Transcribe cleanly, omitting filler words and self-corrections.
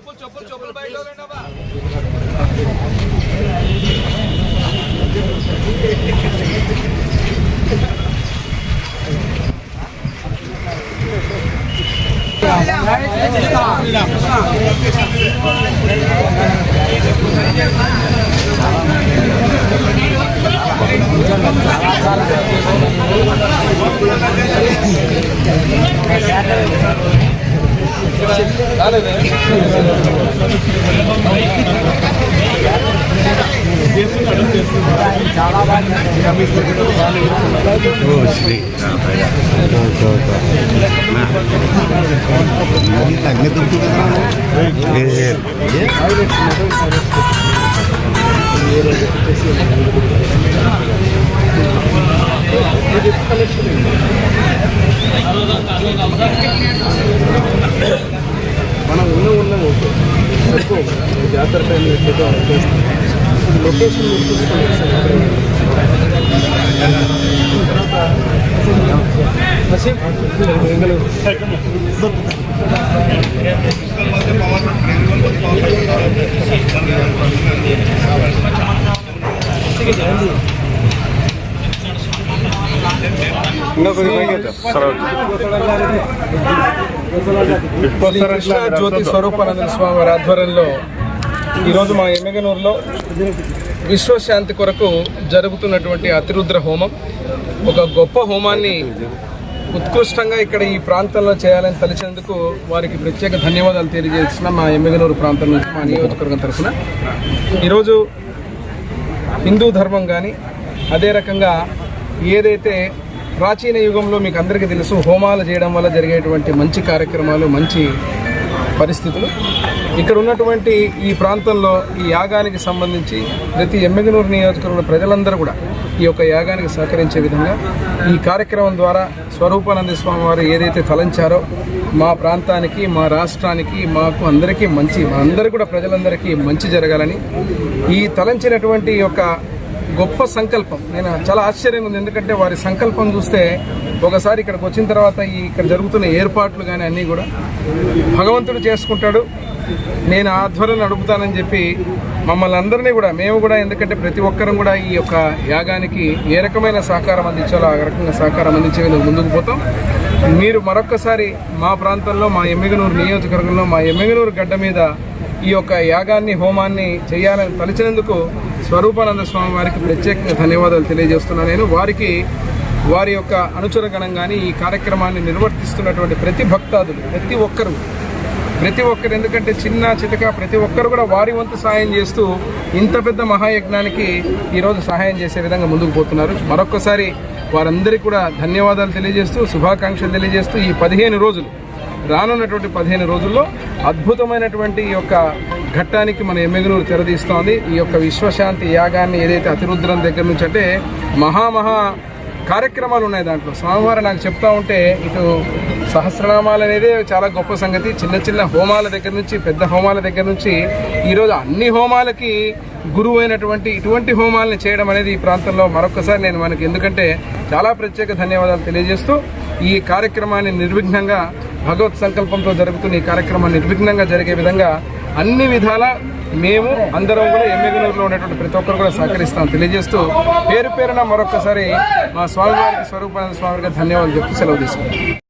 चप्पल बैठ लो लेना बा మనం ఉన్నాము జాతర టైంలో లొకేషన్ జ్యోతి స్వరూపానంద స్వామి వారి ఆధ్వర్యంలో ఈరోజు మా ఎమ్మెగనూరులో విశ్వశాంతి కొరకు జరుగుతున్నటువంటి అతిరుద్ర హోమం ఒక గొప్ప హోమాన్ని ఉత్కృష్టంగా ఇక్కడ ఈ ప్రాంతంలో చేయాలని తలిచేందుకు వారికి ప్రత్యేక ధన్యవాదాలు తెలియజేస్తున్న మా ఎమ్మెగనూరు ప్రాంతం నుంచి మా నియోజకవర్గం తరఫున ఈరోజు హిందూ ధర్మం కానీ అదే రకంగా ఏదైతే ప్రాచీన యుగంలో మీకు అందరికీ తెలుసు హోమాలు చేయడం వల్ల జరిగేటువంటి మంచి కార్యక్రమాలు మంచి పరిస్థితులు ఇక్కడ ఉన్నటువంటి ఈ ప్రాంతంలో ఈ యాగానికి సంబంధించి ప్రతి ఎమ్మెగనూరు నియోజకవర్గంలో ప్రజలందరూ కూడా ఈ యొక్క యాగానికి సహకరించే విధంగా ఈ కార్యక్రమం ద్వారా స్వరూపానంద స్వామి వారు ఏదైతే తలంచారో మా ప్రాంతానికి మా రాష్ట్రానికి మాకు అందరికీ మంచి మా అందరికీ కూడా ప్రజలందరికీ మంచి జరగాలని ఈ తలంచినటువంటి యొక్క గొప్ప సంకల్పం నేను చాలా ఆశ్చర్యంగా ఉంది. ఎందుకంటే వారి సంకల్పం చూస్తే ఒకసారి ఇక్కడికి వచ్చిన తర్వాత ఇక్కడ జరుగుతున్న ఏర్పాట్లు కానీ అన్నీ కూడా భగవంతుడు చేసుకుంటాడు, నేను ఆధ్వర్యం నడుపుతానని చెప్పి మమ్మల్ని అందరినీ కూడా మేము కూడా ఎందుకంటే ప్రతి ఒక్కరం కూడా ఈ యొక్క యాగానికి ఏ రకమైన సహకారం అందించాలో ఆ రకంగా సహకారం అందించే విధంగా ముందుకు పోతాం. మీరు మరొక్కసారి మా ప్రాంతంలో మా ఎమ్మెగనూరు నియోజకవర్గంలో మా ఎమ్మెగనూరు గడ్డ మీద ఈ యొక్క యాగాన్ని హోమాన్ని చేయాలని తలిచినందుకు స్వరూపానంద స్వామి వారికి ప్రత్యేకంగా ధన్యవాదాలు తెలియజేస్తున్నాను. నేను వారి యొక్క అనుచరగణం కానీ ఈ కార్యక్రమాన్ని నిర్వర్తిస్తున్నటువంటి ప్రతి భక్తాదులు ప్రతి ఒక్కరు ఎందుకంటే చిన్న చితక ప్రతి ఒక్కరు కూడా వారి వంతు సహాయం చేస్తూ ఇంత పెద్ద మహాయజ్ఞానికి ఈరోజు సహాయం చేసే విధంగా ముందుకు పోతున్నారు. మరొక్కసారి వారందరికీ కూడా ధన్యవాదాలు తెలియజేస్తూ శుభాకాంక్షలు తెలియజేస్తూ ఈ 15 రోజులు రానున్నటువంటి 15 రోజుల్లో అద్భుతమైనటువంటి ఈ యొక్క ఘట్టానికి మన ఎమ్మెగనూరు తెరదీస్తోంది. ఈ యొక్క విశ్వశాంతి యాగాన్ని ఏదైతే అతిరుద్రం దగ్గర నుంచి అంటే మహా కార్యక్రమాలు ఉన్నాయి. దాంట్లో స్వామివారు నాకు చెప్తా ఉంటే ఇటు సహస్రనామాలు అనేది చాలా గొప్ప సంగతి, చిన్న హోమాల దగ్గర నుంచి పెద్ద హోమాల దగ్గర నుంచి ఈరోజు అన్ని హోమాలకి గురువు అయినటువంటి ఇటువంటి హోమాలని చేయడం అనేది ఈ ప్రాంతంలో మరొకసారి నేను మనకి ఎందుకంటే చాలా ప్రత్యేక ధన్యవాదాలు తెలియజేస్తూ ఈ కార్యక్రమాన్ని నిర్విఘ్నంగా భగవత్ సంకల్పంతో జరుగుతున్న ఈ కార్యక్రమాన్ని నిర్విఘ్నంగా జరిగే విధంగా అన్ని విధాల మేము అందరం కూడా ఎమ్మెగనూరులో ఉన్నటువంటి ప్రతి ఒక్కరు కూడా సహకరిస్తాం తెలియజేస్తూ పేరున మరొకసారి మా స్వామివారికి స్వరూపానంద స్వామివారికి ధన్యవాదాలు చెప్తూ సెలవు తీసుకుంటాం.